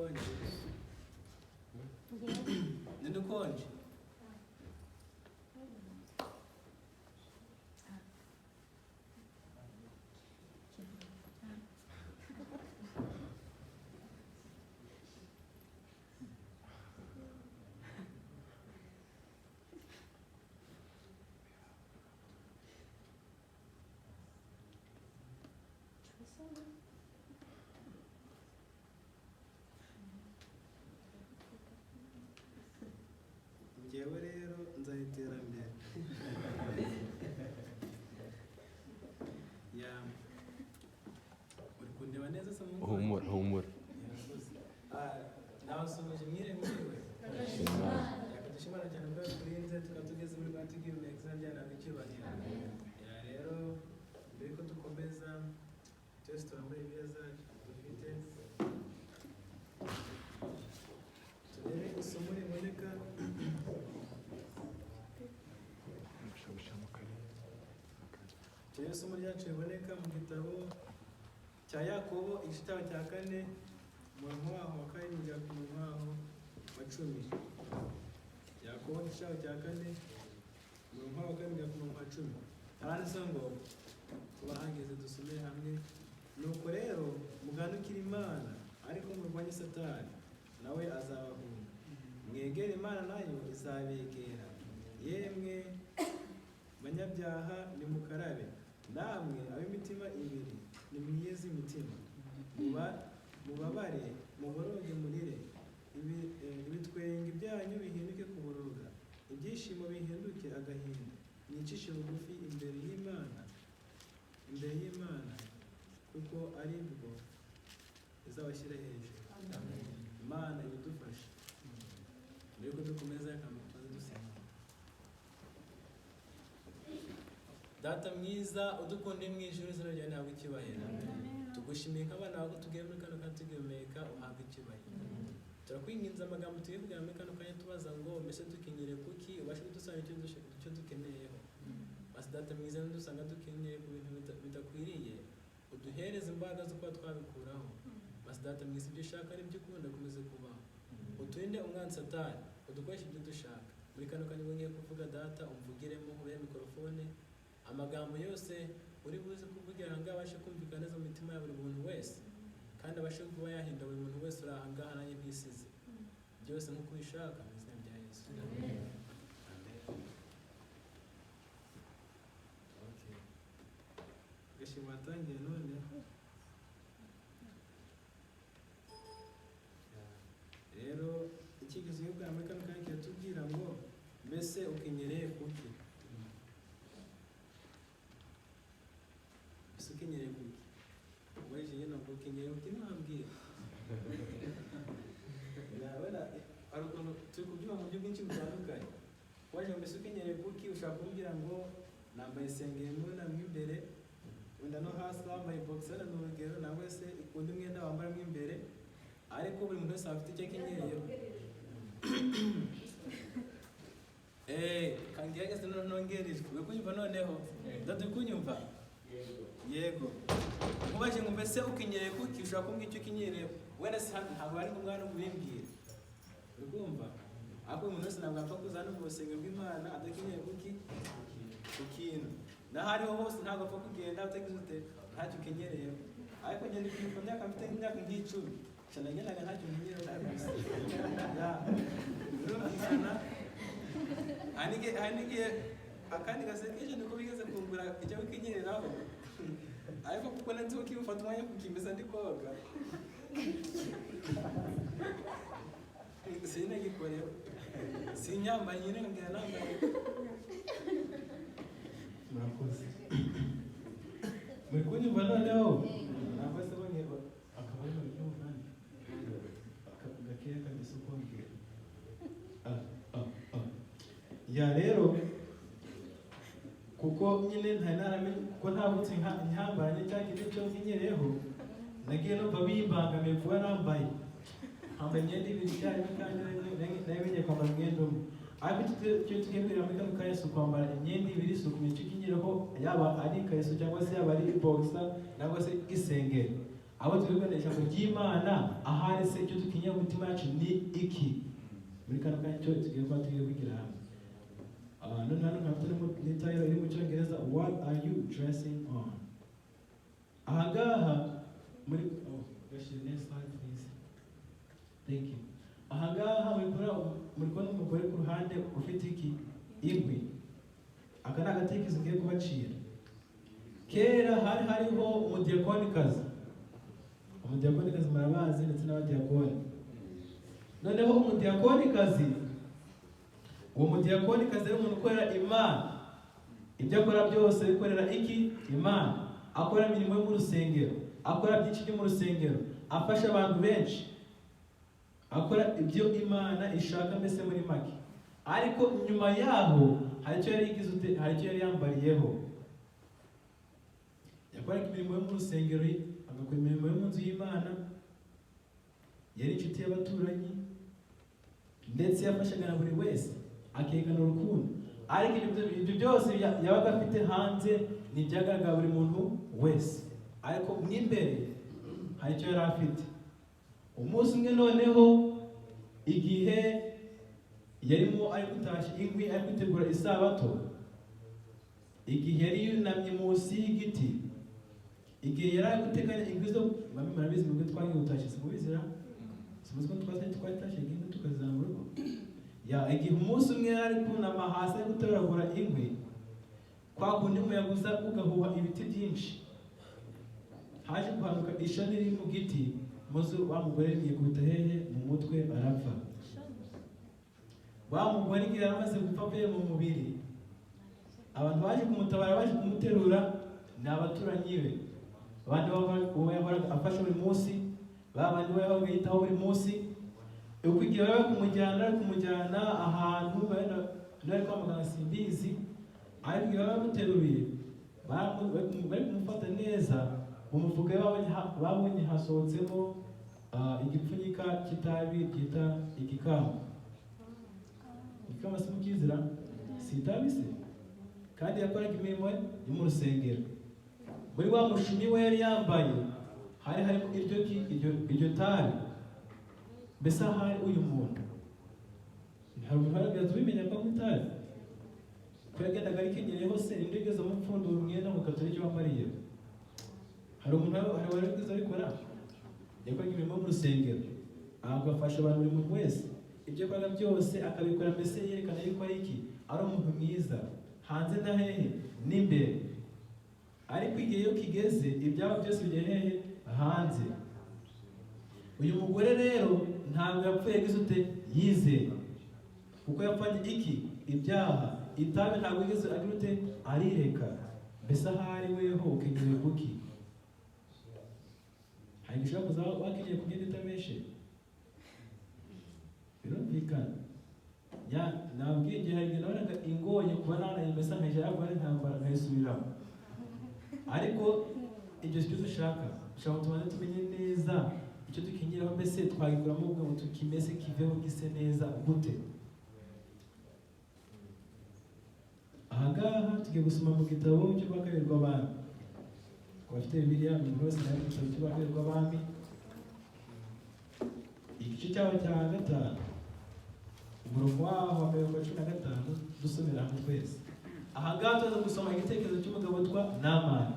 ukonje ninde ukonje njyewe rero nzahitera mbere ya uri kundeba neza se mu humura nabasubije mwire mwiriwe dushimana cyane ubwo turinze tukaba tugeze muri Rwanda tugiye mu exam y'ana icyubahiro ya rero mbere ko dukomeza twese turambaye ibiza dufite turebe isomo riboneka turebe isomo ryacu riboneka mu gitabo cya Yakobo igitabo cya 4 umurongo waho wa 7 kugera ku murongo waho wa 10. Yakobo igitabo cya 4 umurongo waho wa 7 kugera ku murongo wa 10 haranditse ngo tubahageze dusome hamwe nuko rero mugandukira Imana ariko murwanye Satani nawe azabahunga mwegere Imana nayo izabegera yemwe banyabyaha nimukarabe namwe ab'imitima ibiri nimwiyeze imitima mubabare muboroge murire ibitwenge byanyu bihinduke kuboroga ibyishimo bihinduke agahinda mwicishe bugufi imbere y'Imana kuko ari bwo izabashyira hejuru. Imana idufashe mbere ko dukomeza akamaro dusenga. Data mwiza udukunde mu ijuru izina ryawe ntabwo icyubahiro tugushimiye nk'abana bawe tugiye muri kano kanya tugihumeka uhabwe icyubahiro turakwinginze amagambo tugiye kugira muri kano kanya tubaza ngo mbese dukenyere kuki ubashe kudusobanurira icyo dukeneyeho basi data mwiza dusanga dukenyeye ku bintu bidakwiriye uduhereze imbaraga zo kuba twabikuraho basi data mwiza ibyo ushaka ari byo ukunda ukomeze kubaho uturinde umwanzi Satani udukoreshe ibyo dushaka muri kano kanya ngiye kuvuga data umvugiremo ube mikrofone amagambo yose uri buze kuvugira ngo abashe kumvikana neza mu mitima ya buri muntu wese kandi abashe kuba yahinda buri muntu wese uri ahangaha nanjye ntisize byose nk'uko ubishaka mu izina rya Yesu amen. Gashimwa atangiye none rero ikigize bwa muri kano kanya kiratubwira ngo mbese ukenyereye kuki ukenyereye kuki waje yena ngo ukenyereye kuki ntambwira yabona arukono turi kubyuma mu buryo bwinshi butandukanye waje mbese ukenyereye kuki ushaka kumbwira ngo nambaye isengeri muri namwe imbere wenda no hasi wambaye boxer n'urugero nawe se undi mwenda wambara mo imbere ariko buri muntu wese afite icyo akenyereyeho kandi yageze nongereje we kunyumva noneho dadu kunyumva yego mubaje ngo mbese ukenyereye kuki ushaka kumbwira icyo ukenyereye wenda se ntabwo ari ngombwa no kubimbwira urumva ariko umuntu wese ntabwo apfa kuzana ubusenge bw'Imana adakenyereye kuki ikintu nahariho hose ntabwo apfa kugenda utagize ute ntacyo ukenyereyeho ariko ngenda kwibuka myaka mfite nk'imyaka nk'icumi cyane ngendaga ntacyo nkenyereyeho kabisa birumvikana hanigiye akandi gasekeje niko bigeze kungura icyo wikenyereraho ariko kuko nanzi ko kibufata umwanya kukimeza ndi koga sinagikoreho sinyambaye nyine ngira nambaye murakoze muri kunyumva noneho ntabwo se bonyeba akaba ari mu by'umunani gakeya kabisa uko mbwira ya rero kuko nyine ntari naramenye kuko ntabutse nyambanye cyangwa icyo cyo nkenyereyeho nagiye numva bimbangamiye kuba nambaye imyenda ibiri icyarimwe kandi nabimenye kwambara umwenda umwe ariko icyo tugendera muri kano kanya si ukwambara imyenda ibiri si ukumenya icyo ukenyereho yaba ari ikariso cyangwa se yaba ari boxer cyangwa se isengeri abo twebwe ijambo ry'Imana ahari se icyo dukeneye mu mitima yacu ni iki muri kano kanya cyo tugiye kugira hamwe none hano nkafite n'itayiro iri mu Cyongereza what are you dressing on ahangaha muri next slide please thank you ahangaha muri kubona umugore ku ruhande ufite iki inkwi aka ni agatekerezo ngiye kubacira kera hariho umudiyakonikazi murabazi ndetse n'abadiyakoni noneho umudiyakonikazi uwo mudiyakonikazi ari umuntu ukorera Imana ibyo akora byose bikorera iki Imana akora imirimo yo mu rusengero akora byinshi byo mu rusengero afasha abantu benshi akora ibyo Imana ishaka mbese muri make ariko nyuma yaho hari icyo yari yambariyeho yakoraga imirimo yo mu rusengero agakora imirimo yo mu nzu y'Imana yari inshuti y'abaturanyi ndetse yafashaga na buri wese akekana urukundo ariko ibyo byose yabaga afite hanze nibyagaragara buri muntu wese ariko mw'imbere hari icyo yari afite umunsi umwe noneho igihe yarimo ari gutashya inkwi ari kwitegura isabato igihe yari yunamye munsi y'igiti igihe yari ari guteganya inkwi zo bamwe murabizi mu byo twagiye gutashya simubizira simuzi ko twatashye inkwi tukazamura igihe umunsi umwe yari ari kunama hasi ari gutoragura inkwi kwa kundi umuyaga uza ugahuha ibiti byinshi haje kuhanuka ishami riri mu giti maze wa mugore yikubita hehe mu mutwe arapfa wa mugore igihe yaramaze gupfa avuye mu mubiri abantu baje kumutabara baje kumuterura ni abaturanyi be abandi bahoraga afasha buri munsi babandi bahoraga yitaho buri munsi uko igihe bari kumujyana ahantu bari kwa muganga simbizi ariko igihe bamuteruye bari kumufata neza mu mufuka babonye hasohotsemo igipfunyika cy'itabi cyita igikamba igikamba si mukizira si itabi se kandi yakoraga imirimo yo mu rusengero muri wa mushumi we yari yambaye hari harimo iryo tabi mbese ahari uyu muntu hari umuntu ubimenya ko anywa itabi ko yagendaga arikenyereye hose ninde ugeze amupfundura umwenda ngo katore icyo wambariye hari umuntu wari ugeze abikora yakoraga imirimo mu rusengero agafasha abantu buri muntu wese ibyo akora byose akabikora mbese yerekana yuko ari iki ari umuntu mwiza hanze na hehe n'imbere ariko igihe iyo kigeze ibyaba byose bijya hehe hanze uyu mugore rero ntabwo yapfuye yagize ute yizeye kuko yapfanye iki ibyaha itabi ntabwo yigeze agira ute arireka mbese ahari weho ukenyereye kuki hari gishobora kuza wakenyeye kugenda itameshe birumvikana nabwiye igihe hari igihe nabonaga ingoye kuba nanaye mbese nkajya yakora intambara nkayisubiramo ariko ibyo si byo dushaka tumaze tumenye neza icyo dukenyeraho mbese twagikuramo ubwo ngo tukimese kiveho gise neza gute ahangaha tugiye gusoma mu gitabo cy'ubwakabiri rw'abami abafite bibiliya umuntu wese nawe igitabo cy'ubwakabiri rw'abami igice cyaho cya 5 umurongo waho wa 15 dusomera hamwe twese ahangaha tuza gusoma igitekerezo cy'umugabo witwa Namani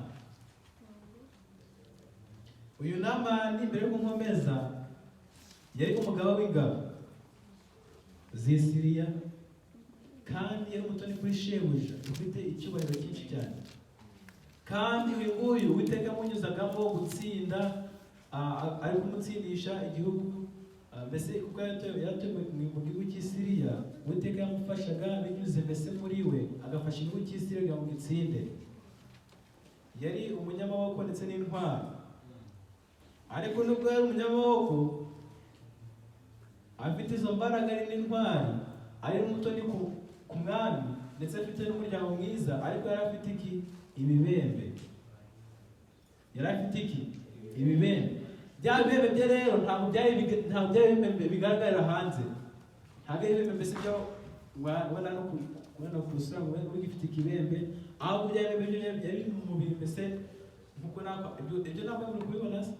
uyu Namani mbere yo kunkomeza yari umugaba w'ingabo z'Isiriya kandi yari umutoni kuri shebuja ufite icyubahiro cyinshi cyane kandi uyu nguyu Uwiteka amunyuzagamo gutsinda ari kumutsindisha igihugu mbese kuko yatuye mu gihugu cy'Isiriya Uwiteka yamufashaga binyuze mbese muri we agafasha igihugu cy'Isiriya ngo gitsinde yari umunyamaboko ndetse n'intwari ariko nubwo yari umunyamaboko afite izo mbaraga ari n'intwari ari umutoni ku mwami ndetse afite n'umuryango mwiza ariko yari afite iki ibibembe bya bibembe bye rero ntabwo byari bigaragarira hanze ntabwo ari ibibembe mbese byo wabona no kurusura ngo ube ugifite ikibembe ahubwo byari mu mubiri mbese nkuko ibyo ntabwo muri kubibona se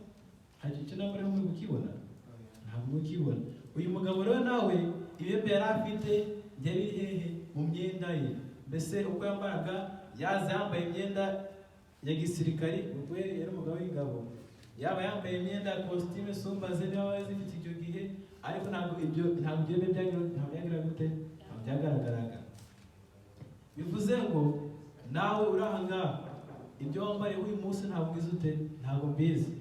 hari icyo nambara muri kukibona ntabwo mukibona. Uyu mugabo rero nawe ibibembe yari afite byari hehe mu myenda ye, mbese uko yambaraga yaza yambaye imyenda ya gisirikari, ubwo yari umugabo w'ingabo, yaba yambaye imyenda ya costume sumbaze niba zifite icyo gihe, ariko ntabwo ibyo byagaragaraga. Bivuze ngo nawe uri aha ngaha ibyo wambariye uyu munsi ntabwo ubizi ute? Ntabwo mbizi.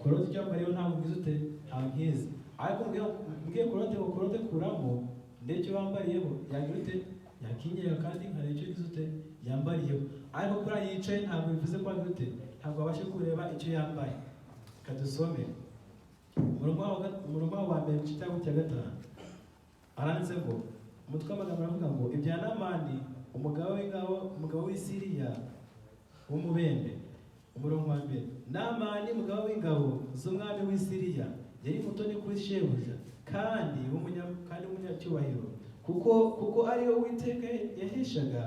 Korote icyo wambariyeho ntabwo ubizi ute? Ntabwo nkizi. Ariko mbwiye korote kuramo ndetse wambariyeho yagira ute? Yakinyera kandi hari icyo ugize ute? Yambariyeho. Ariko kuri yicaye ntabwo bivuze ko agira ute? Ntabwo abashe kureba icyo yambaye. Kadusome umurongo wa mbere mu gitabo cya 5 aranditse ngo umutwe w'amagambo aravuga ngo ibya Namani umugabo w'i Siriya w'umubembe. Umurongo wa mbere, Namani umugabo w'ingabo z'umwami w'i Siriya yari mutoni kuri shebuja kandi w'umunyacyubahiro, kuko ariyo Uwiteka yaheshaga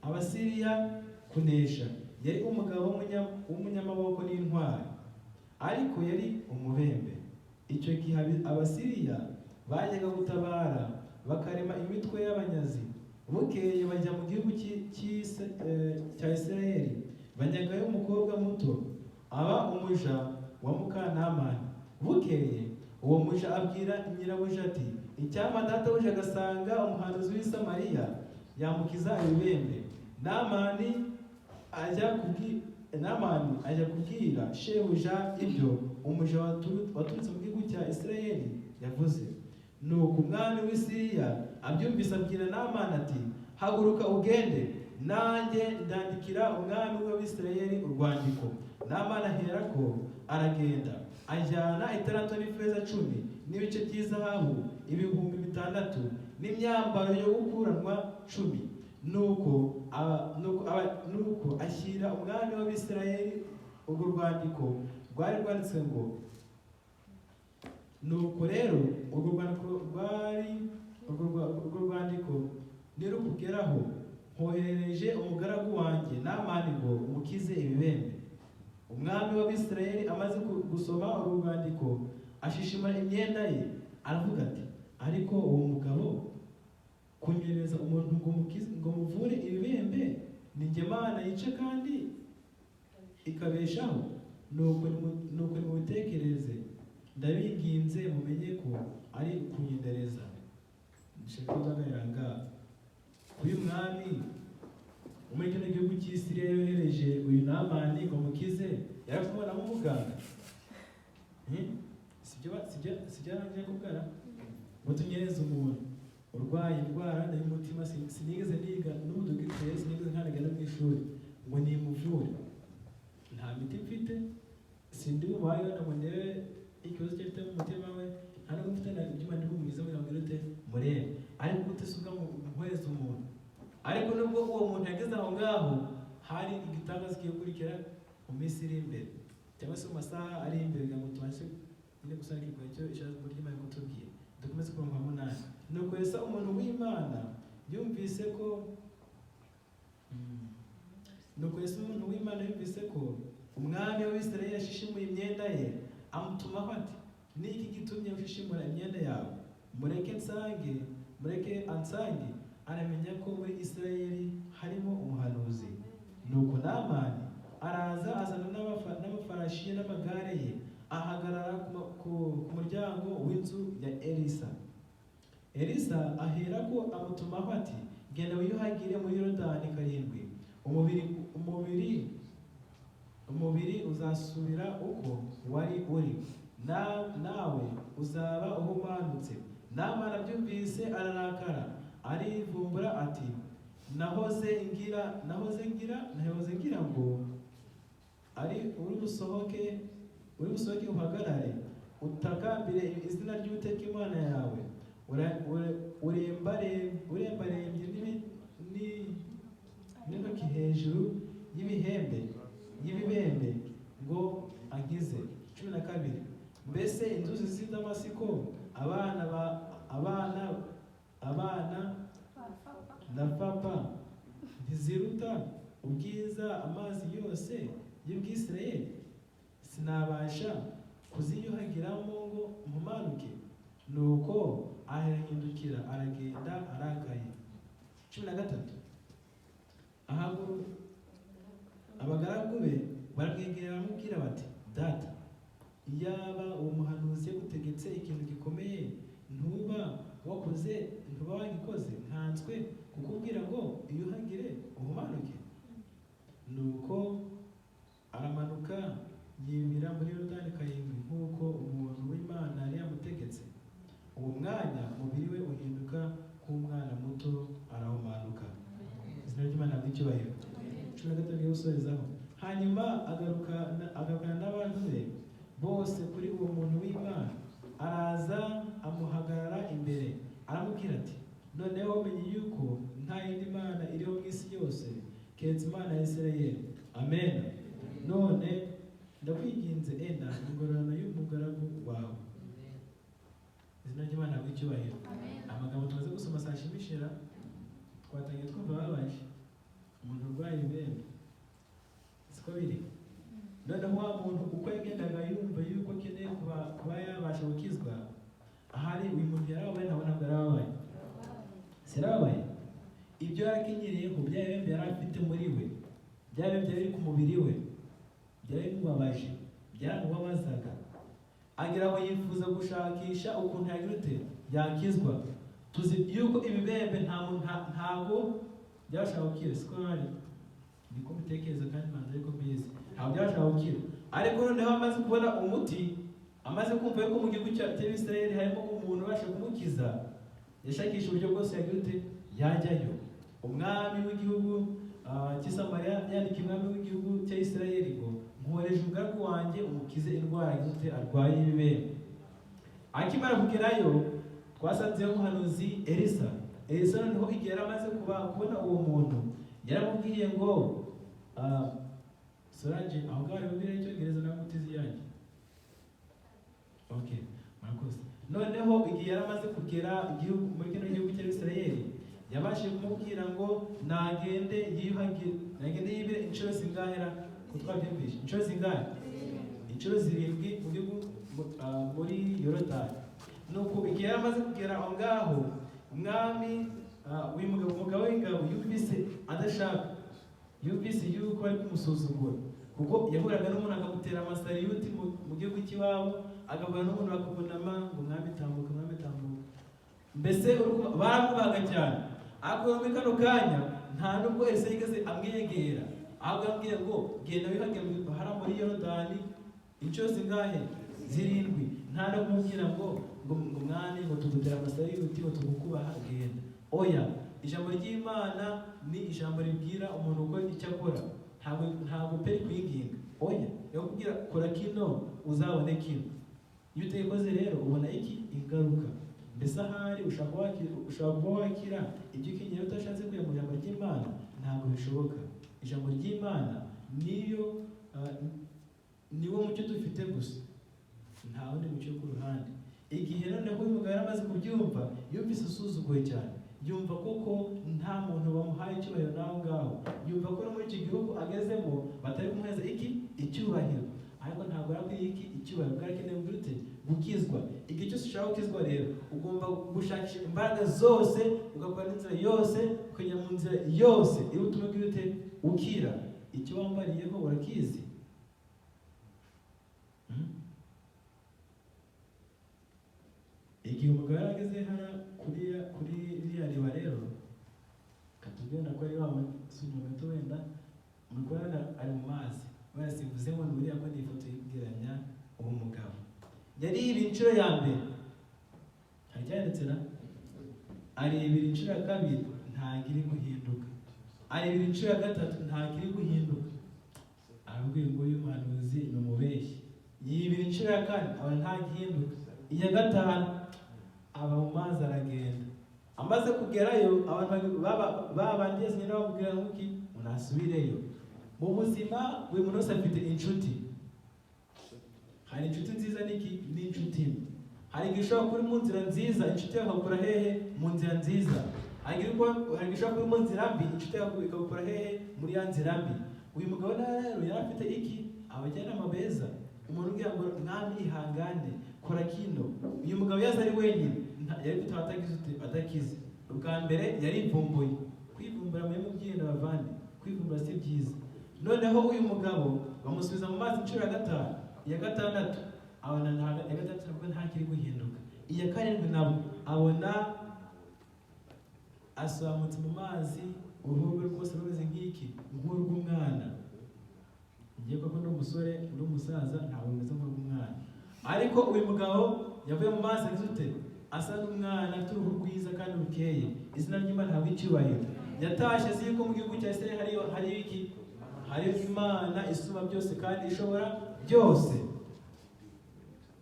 Abasiriya kunesha. Yari umugabo w'umunyamaboko n'intwari, ariko yari umubembe. Icyo gihe Abasiriya bajyaga gutabara bakarema imitwe y'abanyazi. Bukeye bajya mu gihugu cya Isirayeli, banyagayo umukobwa muto aba umuja wa Mukanamani. Bukeye uwo muja abwira nyirabuja ati, icyampa databuja agasanga umuhanuzi w'i Samariya yamukiza ibibembe. Namani ajya kubwira shebuja ibyo umuja waturutse mu gihugu cya Isirayeli yavuze. Nuko umwami w'i Siriya abyumvise abwira Namani ati, haguruka ugende, nanjye ndandikira umwami w'Abisirayeli urwandiko. Namani aherako aragenda, ajyana italanto n'ifeza 10 n'ibice by'izahabu 6,000 n'imyambaro yo gukuranwa 10. Nuko ashyira umwami w'Abisirayeli urwo rwandiko rwari rwanditse ngo, nuko rero urwo rwandiko nirukugeraho, nkoherereje umugaragu wanjye Namani ngo umukize ibibembe. Umwami w'Abisirayeli amaze gusoma urwo rwandiko ashishimura imyenda ye, aravuga ati, ariko uwo mugabo kunyereza umuntu ngo muvure ibibembe, ni jye Mana yica kandi ikabeshaho? Nuko nimubitekereze, ndabinginze mumenye ko ari ukunyendereza. Ndashaka kuzagaranga uyu mwami muri kino gihugu cy'Isiriya yohereje uyu Namani ngo mukize, yarakumubona nk'umuganga. Sibyo ngiye kubwira ngo tunyereze umuntu urwaye indwara y'umutima. Sinigeze niga n'ubudogiteri, sinigeze nkanagana mu ishuri ngo nimuvure. Nta miti mfite, sindi bubaye ngo ndebe ikibazo cyo afite mu mutima we, nta no gufite na ibyuma ndi bumugize ngo ngirute murebe. Ariko utisuga mu nkweza umuntu. Ariko nubwo uwo muntu yageze aho ngaho, hari igitangaza kigiye gukurikira mu minsi iri imbere, cyangwa se mu masaha ari imbere, kugira ngo tubashe nyine gusanga icyo ijambo ry'Imana kutubwira. Dukomeze ku murongo wa 8. Nuko Yesu umuntu w'Imana yumvise ko umwami w'Isirayeli yashishimuye imyenda ye, amutumaho ati, niki gitumye ushishimura imyenda yawe? Mureke ansange aramenya ko muri Isirayeli harimo umuhanuzi. Nuko Namani araza azana n'amafarashi ye n'amagare ye, ahagarara ku muryango w'inzu ya Elisa. Elisa aherako amutumaho ati, genda wiyuhagire muri Yorodani 7, umubiri uzasubira uko wari uri, nawe uzaba uhumanutse. Namani abyumvise ararakara, arivumbura ati, nahoze ngira ngo ari uri busohoke uhagarare utakambire izina ry'Uwiteka Imana yawe, urembarembye n'intoki hejuru y'ibibembe ngo ankize. 12. Mbese inzuzi z'i Damasiko abana na papa ntiziruta ubwiza amazi yose y'Ubwisirayeli sinabasha kuziyuhagiramo ngo mpumanuke. Nuko arahindukira aragenda arakaye. 13. Abagaragu be baramwegera baramubwira bati, data, iyaba uwo muhanuzi yagutegetse ikintu gikomeye ntuba wagikoze, nkanswe kukubwira ngo iyuhagire uhumanuke. Nuko aramanuka yimira muri Yorodani karindwi nk'uko umuntu w'Imana yari yamutegetse. Uwo mwanya umubiri we uhinduka nk'umwana muto arahumanuka. Izina ry'Imana ry'icyubahiro. 13 ngiye gusorezaho. Hanyuma agarukana n'abantu be bose kuri uwo muntu w'Imana, araza amuhagarara imbere aramubwira ati, noneho menye yuko nta yindi mana iriho mu isi yose keretse Imana ya Isirayeli. Amen. None ndakwinginze enda ingororano y'umugaragu wawe. Izina ry'Imana ry'icyubahiro. Amagambo tumaze gusoma sashimishira twatangiye twumva babaje umuntu urwaye ibembe siko biri. Noneho wa muntu uko yagendaga yumva yuko akeneye kuba yabasha gukizwa, ahari uyu muntu yarabaye ntabwo yarabaye. Sirabaye ibyo yarakenyereyeho bya bembe yari afite muri we, bya bembe biri ku mubiri we, byari bimubabaje, byaramubabazaga, agira aho yifuza gushakisha ukuntu yagira yakizwa. Tuzi yuko ibibembe ntabwo byashaka gukira, siko ari niko bitekereza kandi manza ariko mbizi ntabwo byashaka gukira. Ariko noneho amaze kubona umuti, amaze kumva yuko mu gihugu cy'Isirayeli harimo umuntu ubasha kumukiza, yashakisha uburyo bwose yagira yajyayo. Umwami w'igihugu cy'Isamariya yandika umwami w'igihugu cy'Isirayeli ngo, nkoreje umugaragu wanjye umukize indwara arwaye y'ibibembe. Akimara kugerayo twasanzeho umuhanuzi Elisa. Noneho igihe yari amaze kubona uwo muntu, yaramubwiye ngo Solange aho ngaho bibiri icyongereza na mutizi yanjye. Okay, murakoze. Noneho igihe yari amaze kugera muri kino gihugu cy'Isirayeli, yabashije kumubwira ngo nagende yibire inshuro zingahera kutwabyumvisha. Inshuro zingahe? Inshuro 7 mu gihugu muri Yorodani. Nuko igihe yari amaze kugera aho ngaho, umwami umugabo w'ingabo yumvise adashaka, yumvise yuko ari kumusuzugura, kuko yahuraga n'umuntu akamutera amasariyuti mu gihugu cy'iwabo, agahura n'umuntu bakabunama ngo mwami tambuka, mwami tambuka. Mbese baramubaga cyane. Ariko muri kano kanya nta nubwo Elisa yigeze amwegera, ahubwo yambwiye ngo genda wihagire muri Yorodani inshuro zingahe? 7. Nta no kumubwira ngo mwami ngo tugutera amasariyuti ngo tugukubaha, genda. Oya, ijambo ry'Imana ni ijambo ribwira umuntu uko icyo akora, ntabwo peri kwinginga. Oya, yakubwira kora kino uzabone kino. Iyo utayikoze rero ubona iki? Ingaruka. Mbese ahari ushobora kuba wakira ibyo ukenyera utashatse kujya mu ijambo ry'Imana, ntabwo bishoboka. Ijambo ry'Imana niwo mucyo dufite gusa, nta wundi mucyo ku ruhande. Igihe noneho uyu mugabo yaramaze kubyumva, yumvise asuzuguwe cyane, yumva koko nta muntu bamuhaye icyubahiro naho ngaho, yumva ko no muri icyo gihugu agezemo batari kumuheza icyubahiro. Ariko ntabwo arakwiye icyubahiro, bwarakeneye gukizwa. Igihe cyose ushaka gukizwa rero, ugomba gushakisha imbaraga zose, ugakora n'inzira yose, ukajya mu nzira yose iyo utuma ukira. Icyo wambariyeho urakizi. Igihe umugabo yarageze hara kuri iriya riba rero, katubwira ko ari wamusunyuma gato wenda umugore ari mu mazi, barasivuze ngo nuriya ko ni ifoto y'ibwiranya uwo mugabo. Yari ibi inshuro ya mbere ntacyanditse na ari ibiri inshuro ya kabiri ntabwo iri guhinduka, ari ibiri inshuro ya gatatu ntabwo iri guhinduka. Arabwira ngo uyu muhanuzi ni umubeshyi. Yibiri inshuro ya kane aba ntabwo ihinduka. Iya gatanu aba mu mazi aragenda. Amaze kugerayo abantu babandi yese nyine bamubwira ngo iki unasubireyo. Mu buzima buri muntu wese afite inshuti. Hari inshuti nziza n'inshuti mbi. Hari igihe ushobora kuri mu nzira nziza, inshuti yawe akakura hehe? Mu nzira nziza. hari gishobora kuba mu nzira mbi inshuti yawe ikagukora hehe muri ya nzira mbi. Uyu mugabo rero yari afite iki? Abajyanama beza. Umuntu umbwira ngo mwami ihangane kora kino. Uyu mugabo yaza ari wenyine yari gutaha atakize. Ubwa mbere yarivumbuye. Kwivumbura muri mubyeyi n'abavandi, kwivumbura si byiza. Noneho uyu mugabo bamusubiza mu mazi inshuro ya gatanu, iya gatandatu abona iya gatandatu nabwo nta kiri guhinduka, iya karindwi nabo abona asohamutse mu mazi, uruhu rwe rwose rumeze nk'iki, nk'urw'umwana. Ngiye koko n'umusore n'umusaza ntabwo bimeze nk'urw'umwana, ariko uyu mugabo yavuye mu mazi agize asa n'umwana afite uruhu rwiza kandi rukeye. Izina ry'Imana ntabwo icyubahiro. Yatashye azi yuko mu gihugu cya Isirayeli hari iki? Hari Imana isumba byose kandi ishobora byose.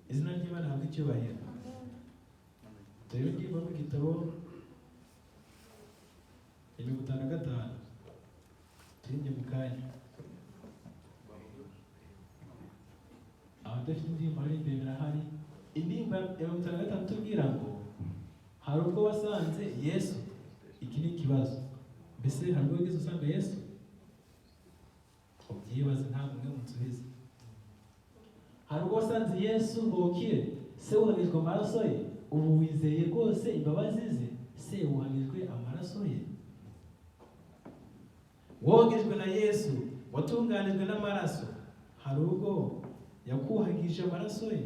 Izina ry'Imana ntabwo icyubahiro. Rero ngiye mu gitabo ya 55 turinjye mu kanya. Abadafite indirimbo hari imbere birahari. Indirimbo ya 55 tubwira ngo hari ubwo wasanze Yesu. Iki ni ikibazo. Mbese hari ubwo wigeze usanga Yesu? Ubyibaze ntabwo umwe munsubize. Hari ubwo wasanze Yesu ngo ukire, se wuhamijwe amaraso ye, ubu wizeye rwose imbabazi ze, se wuhamijwe amaraso ye. Wogejwe na Yesu, watunganijwe n'amaraso. Hari ubwo yakuhagije amaraso ye,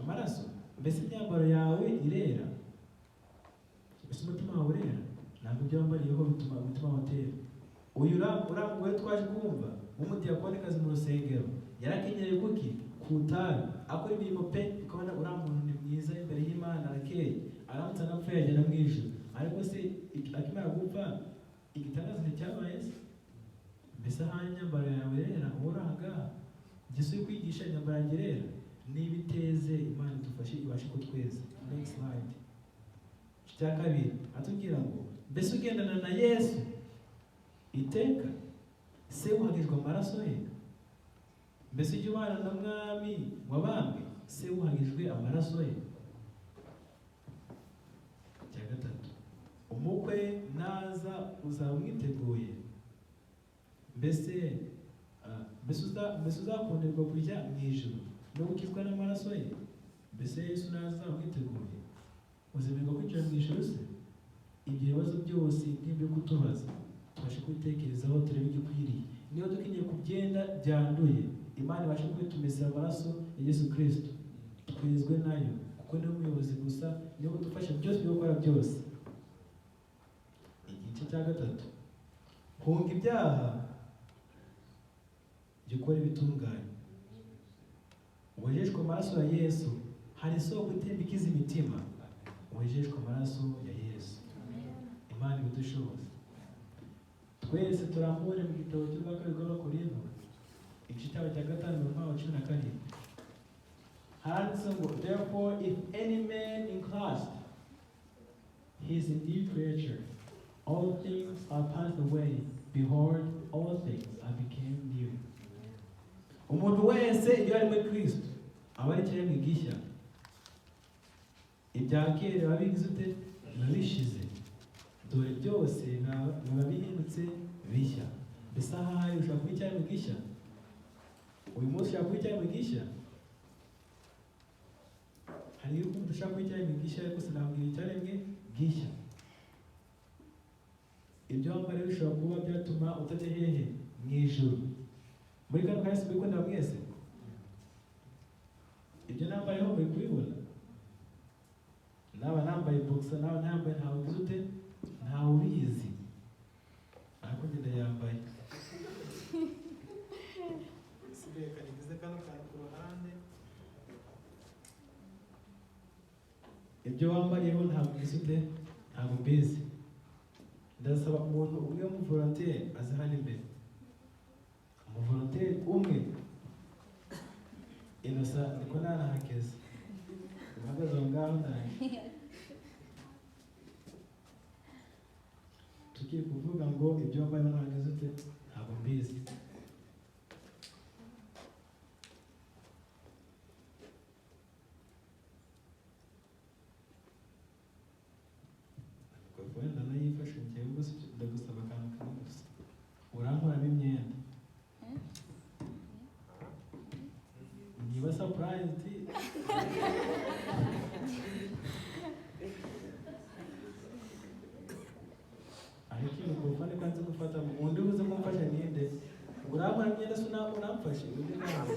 amaraso. Mbese imyambaro yawe irera? Mbese umutima wawe urera? Ntabwo ibyo wambariyeho bituma umutima watera. Uyu uramugore twaje kumva w'umudiyakonikazi mu rusengero yarakenyereye kuki ku itabi akora imirimo pe, ukabona uriya muntu ni mwiza imbere y'Imana, arakeye, aramutse anapfa yagera mu ijuru. Ariko se akimara gupfa igitangaza nticyabaye se? Mbese ahanye imyambaro yawe rera uranga gisuye kwigisha imyambaro yanjye rera? Niba iteze Imana idufashe ibashe kutweza. Next slide. Cya kabiri atubwira ngo mbese ugendana na Yesu iteka, se wuhagijwe amaraso ye. Mbese ujya ubana na mwami wabambwe, se wuhagijwe amaraso ye. Cya gatatu umukwe naza uzaba umwiteguye. Mbese uzakundirwa kujya mu ijuru no gukizwa n'amaraso ye. Mbese Yesu naza umwiteguye, uzemerwa kwinjira mu ijuru se? Ibyo bibazo byose n'ibyo kutubaza tubashe kubitekerezaho turebe igikwiriye. Niyo dukeneye kubyenda byanduye, Imana ibashe kubitumisa amaraso ya Yesu Kristo, twezwe nayo kuko niwe muyobozi gusa, niwe udufasha byose byo gukora byose. Igice cya gatatu hunga ibyaha, jya ukora ibitunganye. Wejejwe amaraso ya Yesu, hari isoko itemba ikiza imitima. Wejejwe amaraso ya Yesu. Imana ibidushoboza. Twese turambure mu gitabo cy'ubwakabiri bw'Abakorinto igice cya 5:17. Handitse ngo therefore if any man in Christ, he is a new creature. All things are passed away. Behold, all things are became new. Umuntu wese iyo ari muri Kristo aba ari ikiremwa gishya. Ibya kera babigize ute? Nabishize. Dore byose biba bihindutse bishya. Mbese ahari ushobora kuba icyaremwe gishya? Uyu munsi ushobora kuba icyaremwe gishya? Hari umuntu ushobora kuba icyaremwe gishya ariko sinabwira icyaremwe gishya. Ibyo wambara rero bishobora kuba byatuma utajya hehe mu ijuru. Muri kano kahise mbikunda mwese? Ibyo nambayeho muri kubibona? Naba nambaye boxer, naba nambaye ntawe ugize ute? Ntawe ubizi. Ariko ngenda yambaye. Sigaye kanigize kano kantu ku ruhande. Ibyo wambariyeho ntabwo ugize ute? Ntabwo mbizi. Ndasaba umuntu umwe w'umuvolontaire aze hano imbere. Umuvolontaire umwe. Innocent niko nanahageze. Uhagaze aho ngaho nanjye. Tugiye kuvuga ngo ibyo wambaye nahageze ute? Ntabwo mbizi. Wenda nayifashe niba surprised ariko ikintu kurufane kwanze gufata undi ubuze kumfasha ninde urambara imyenda se unamfashe undi nawe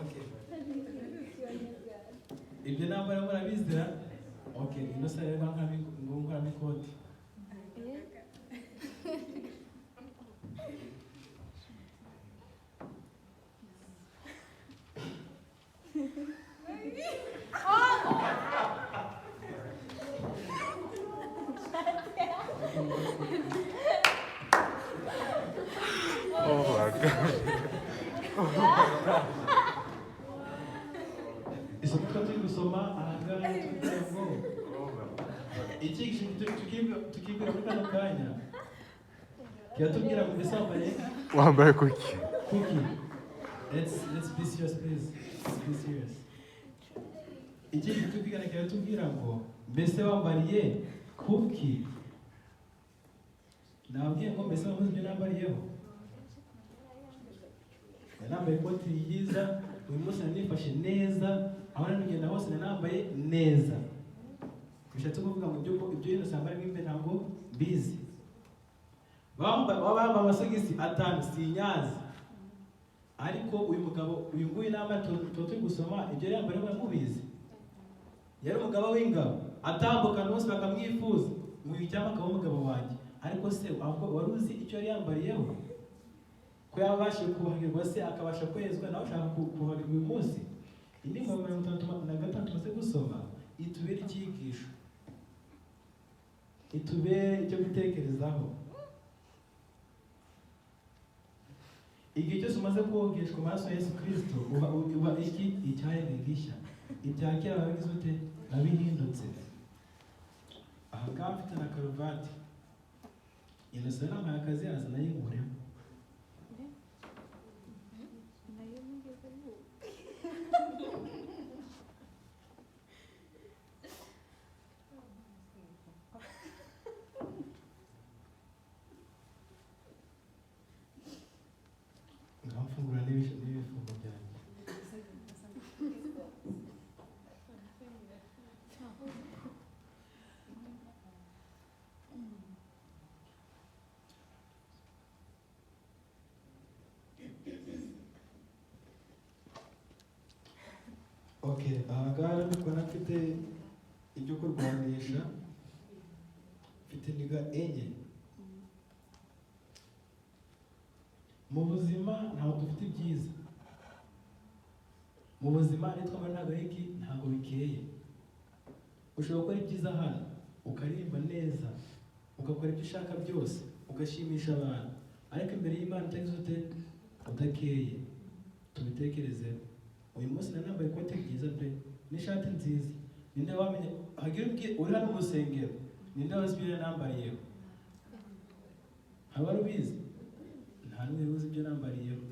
okay ibyo nambara murabizira okay ino sare nkora mikoti isomo turi gusoma ahangaha tugira ngo iki tukibwira muri kano kanya kiratubwira ngo mbese wambaye kuki. Let's be serious, please. Let's be serious. Iki kitubwira kiratubwira ngo mbese wambariye kuki. Nabwiye ngo mbese wabuze ibyo nambariyeho. Nambaye ikoti ryiza, uyu munsi nanifashe neza, aho nagenda hose nambaye neza. Bishatse kuvuga ngo ibyo yino sambara nk'imbe ntabwo bizi. Bamba amasogisi atanu sinyazi. Ariko uyu mugabo uyu nguyu nama turi gusoma ibyo yambara bamubizi. Yari umugabo w'ingabo, atambuka bose bakamwifuza, mu icyama akaba umugabo wanjye. Ariko se ahubwo wari uzi icyo yari yambariyeho? Ko yabashije kuhagirwa se akabasha kwezwa nawe ushaka kuhagirwa uyu munsi. Indi ngoma 36 tumaze gusoma itubere icyigisho, itubere icyo gutekerezaho. Igihe cyose umaze kogeshwa amaraso ya Yesu Kristo uba iki icyaremwe gishya. Ibya kera babigize ute nabihindutse. Aha ngaha mfite na karuvati inasa n'amaya akazi azana y'inguremo. Ngamfungura n'ibifungo byanjye. Okay, ahangaha ndikubona mfite ibyo kurwanisha, mfite indiga enye. Mu buzima ntabwo dufite ibyiza. Mu buzima nitwa amanagahiki ntabwo bikeye. Ushobora gukora ibyiza hano, ukaririmba neza, ugakora ibyo ushaka byose, ugashimisha abantu. Ariko imbere y'Imana utagize ute udakeye. Tubitekerezeho. Uyu munsi nambaye ikote ryiza pe n'ishati nziza. Ninde wamenye hagira uri hano mu rusengero? Ninde wazi ibyo nambariyeho? Haba rubizi? Nta n'umwe uzi ibyo nambariyeho.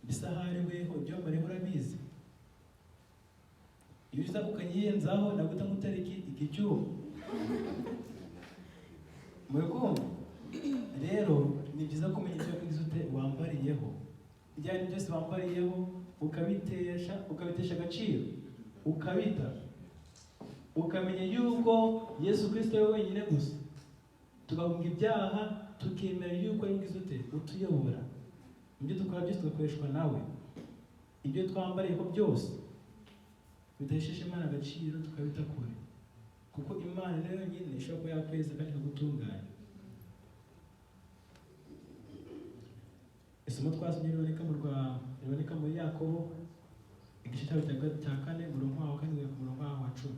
Bisa hari weho ibyo mbariyeho urabizi. Iyo uza ukanyiyenzaho naguta mutariki igicyuma. Murakumva? Rero ni byiza kumenya icyo kwiza ute wambariyeho. Ibyo byose wambariyeho ukabitesha agaciro, ukabita, ukamenya yuko Yesu Kristo ari wenyine gusa. Tugafunga ibyaha, tukemera yuko yagize ute utuyobora. Ibyo dukora byose tugakoreshwa nawe. Ibyo twambariyeho byose bidahesheje Imana agaciro tukabita kure. Kuko Imana nayo yonyine ishobora kuba yakweza kandi ikagutunganya. Isomo twasomye riboneka muri Yakobo igice cya 4 umurongo wa 4 umurongo wa 10.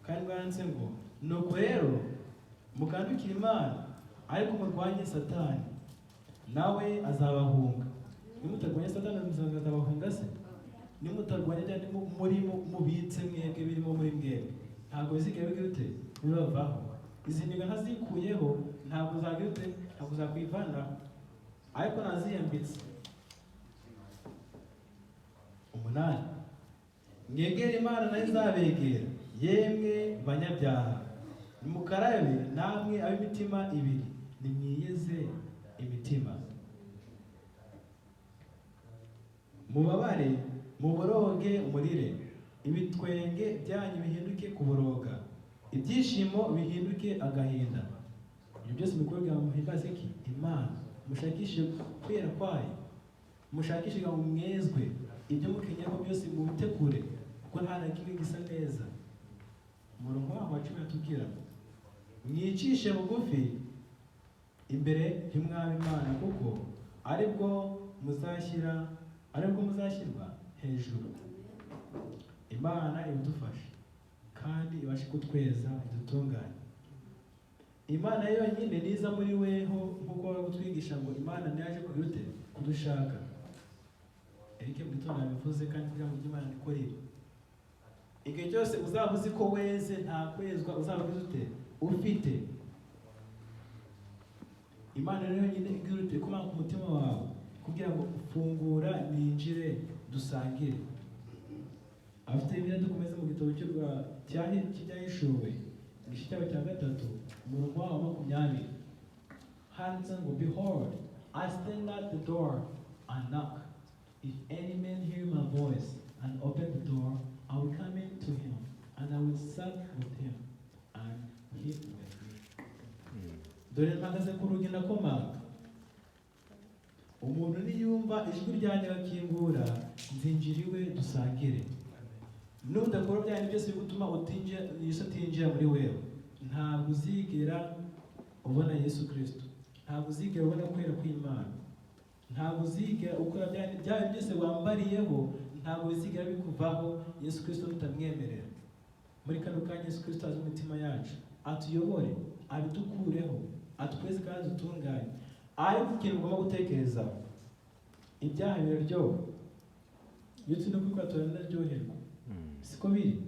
Kandi banditse ngo nuko rero mukandukira Imana ariko murwanye Satani nawe azabahunga. Nimutarwanya Satani azabahunga se? Nimutarwanya cyane muri mubitse mwebwe birimo muri mwebwe ntabwo bizigaye bigute bibavaho. Izi ndiga ntazikuyeho ntabwo zagute ntabwo zakwivanaho. Ariko naziyambitse. 8 mwegere Imana nayo izabegera yemwe banyabyaha nimukarabe namwe ab'imitima ibiri nimwiyeze imitima. mubabare muboroge umurire, ibitwenge byanyu bihinduke kuboroga, ibyishimo bihinduke agahinda. Ibyo byose mukorwa muhimbaze iki? Imana. Mushakishe kwera kwayo, mushakishe ngo mwezwe, ibyo mukenyera byose mubitegure, kuko nta na kimwe gisa neza. Umurongo wa 10 atubwira mwicishe bugufi imbere y'umwami Imana, kuko aribwo muzashyirwa hejuru. Imana ibidufashe kandi ibashe kutweza idutunganye. Imana yonyine niza muri weho, nkuko bari kutwigisha ngo Imana ntiyaje kugute kudushaka. Erike mu gitondo yabivuze kandi kugira ngo Imana nikorere. Igihe cyose uzaba uzi ko weze nta kwezwa uzaba ufite ufite. Imana rero nyine igirute kuma ku mutima wawe kugira ngo ufungura ninjire dusangire. Afite ibyo dukomeza mu gitabo cy'Ibyahishuwe igice cya 3 umurongo wa 20. Handitse ngo behold, I stand at the door and knock. If any man hear my voice and open the door, I will come in to him and I will sup with him and he with me. Dore mpagaze ku rugi ndakomanga. Umuntu niyumva ijwi ryanjye akingura, nzinjiriwe dusangire. Nudakora byane byose bituma Yesu atinjira muri wewe, ntabwo uzigera ubona Yesu Kristo, ntabwo uzigera ubona kwera kw'Imana, ntabwo uzigera ukora byane byose wambariyeho, ntabwo bizigera bikuvaho Yesu Kristo utamwemerera. Muri kano kanya Yesu Kristo azi umutima yacu, atuyobore, abidukureho, atweze kandi dutunganye. Ariko ikintu ugomba gutekereza, ibyaha biraryoha, iyo turi no kwikwatura ndaryoherwa, siko biri.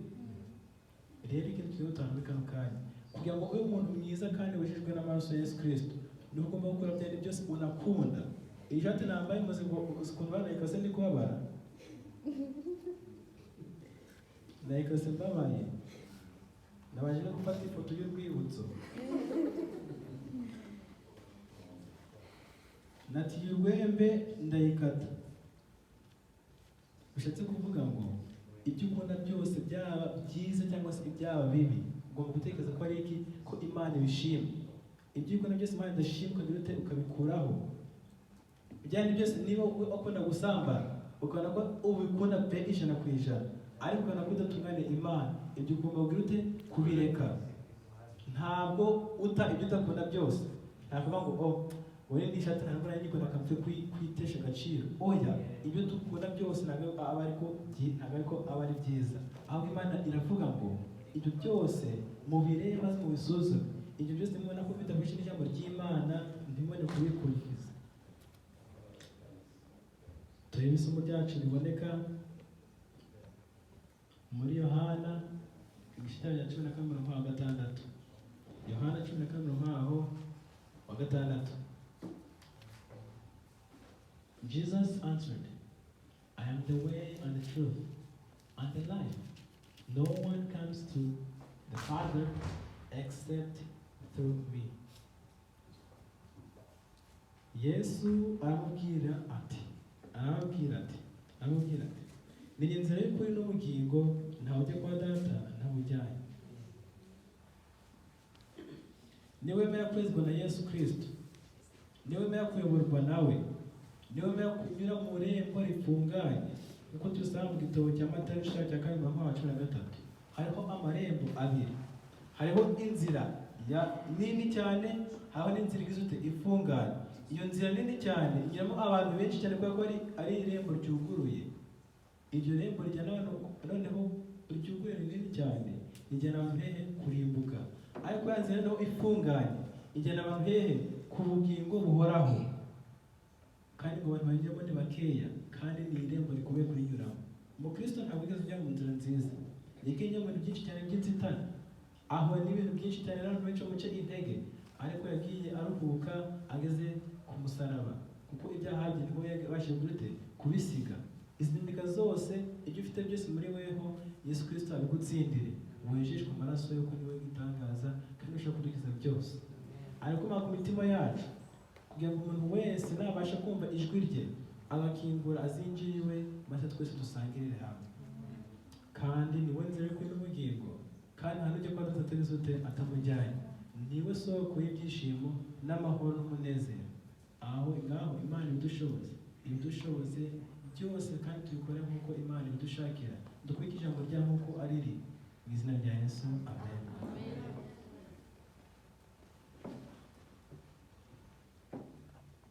Rero ikintu cyo gutanga kano kanya kugira ngo ube umuntu mwiza kandi wejejwe n'amaraso ya Yesu Kristo, ni ugomba gukora byane byose unakunda. Ijate nambaye muzi ngo ukuntu banayikase ndi kubabara, nayikase mbabaye, nabaje no gufata ifoto y'urwibutso. Natiye urwembe ndayikata. Bishatse kuvuga ngo ibyo ukunda byose byaba byiza cyangwa se ibyaba bibi, ugomba gutekereza ko ari iki, ko Imana ibishima. Ibyo ukunda byose Imana idashima ukabirute ukabikuraho. Byane byose niba ukunda gusamba, ukabona ko ubikunda pe 100%, ariko ukabona ko udatungane Imana, ibyo ugomba kugirute kubireka. Ntabwo uta ibyo udakunda byose. Ntabwo ngo wowe ndishata ntabwo nagikunda kapfe kwitesha agaciro. Oya, ibyo dukunda byose ntabwo aba ariko aba ari byiza. Aho Imana iravuga ngo ibyo byose mubireba mu bisuzume. Ibyo byose mubona ko bidahuje n'ijambo ry'Imana, ndimone kubikurikiza. Turebe isomo ryacu riboneka muri Yohana igice cya 10:6. Yohana 10:6. Jesus answered, I am the way and the truth and the life. No one comes to the Father except through me. Yesu aramubwira ati, ni inzira y'ukuri n'ubugingo, ntawe ujya kwa Data ntabujyanye. Niwemera kwezwa na Yesu Kristo, niwemera kuyoborwa nawe, niwemera kunyura mu rembo rifunganye, uko dusanga mu gitabo cya Matayo 13, hariho amarembo abiri. Hariho inzira nini cyane, hariho n'inzira igizwe ifunganye. Iyo nzira nini cyane inyuramo abantu benshi cyane kuko ari irembo ryuguruye. Iryo rembo rijyana noneho ryuguruye nini cyane, rijyana abantu hehe kurimbuka. Ariko ya nzira naho ifunganye ijyana abantu hehe ku bugingo buhoraho. Kandi ngo abantu bajyamo ni bakeya, kandi ni irembo rikomeye kurinyuramo. Umukristo ntabwo yigeze ajya mu nzira nziza, yagiye mu bintu byinshi cyane by'inzitane, aho n'ibintu byinshi cyane n'abantu benshi bamuca intege, ariko yagiye aruhuka ageze ku musaraba, kuko ibyaha bye niho yabashije gute kubisiga. Izi ndika zose ibyo ufite byose muri weho Yesu Kristo abigutsindire, wejejwe amaraso yo kuri we gitangaza kandi ushaka kudukiza byose. Ariko ku mitima yacu kugira ngo umuntu wese nabasha kumva ijwi rye agakingura azinjira iwe maze twese dusangirire hamwe. Kandi niwe nzira y'ukuri n'ubugingo, kandi nta n'ujya kwa Data atageze ute atamujyanye. Niwe soko y'ibyishimo n'amahoro n'umunezero. Aho ngaho Imana ibidushoboze byose, kandi tubikore nk'uko Imana ibidushakira, dukurikije ijambo ryayo nk'uko ari riri.